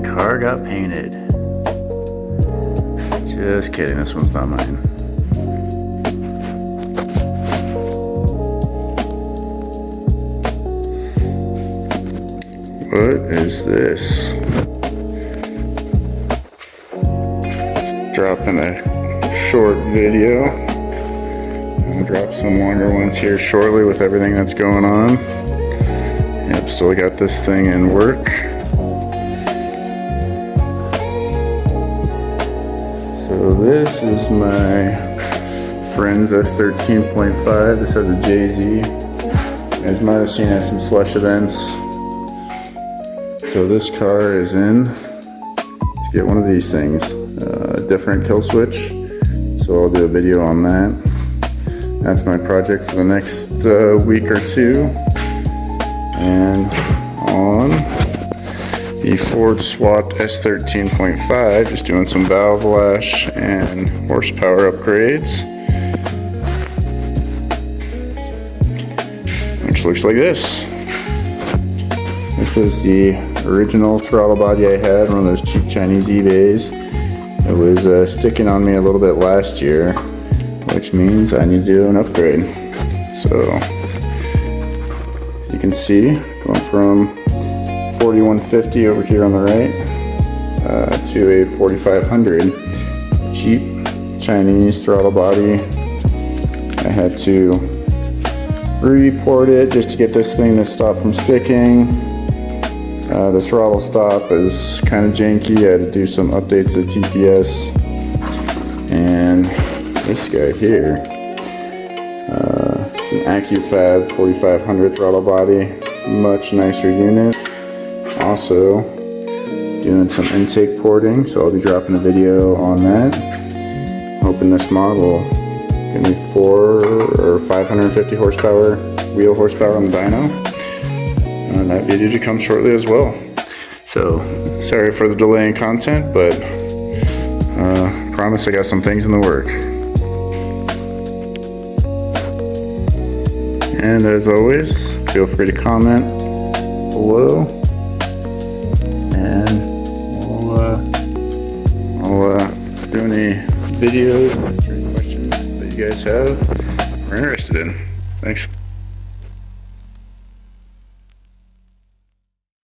Car got painted. Just kidding, this one's not mine. What is this? Dropping a short video. I'll drop some longer ones here shortly with everything that's going on. Yep, still got this thing in work. So this is my friend's S13.5. This has a JZ. You guys might have seen it at some slush events. So this car is in to get one of these things. A different kill switch. So I'll do a video on that. That's my project for the next week or two. And on the Ford SWAT S13.5, just doing some valve lash and horsepower upgrades, which looks like this. This is the original throttle body I had, one of those cheap Chinese eBays. It was sticking on me a little bit last year, which means I need to do an upgrade. So as you can see, going from 4150 over here on the right to a 4500 cheap Chinese throttle body. I had to report it just to get this thing to stop from sticking. The throttle stop is kind of janky. I had to do some updates to the TPS. And this guy here, it's an Accufab 4500 throttle body, much nicer unit. Also doing some intake porting, so I'll be dropping a video on that. Hoping this mod will give me 400 or 550 horsepower, wheel horsepower on the dyno. And that video to come shortly as well. So sorry for the delay in content, but promise I got some things in the work. And as always, feel free to comment below, and I'll do any videos, answer any questions that you guys have or are interested in. Thanks.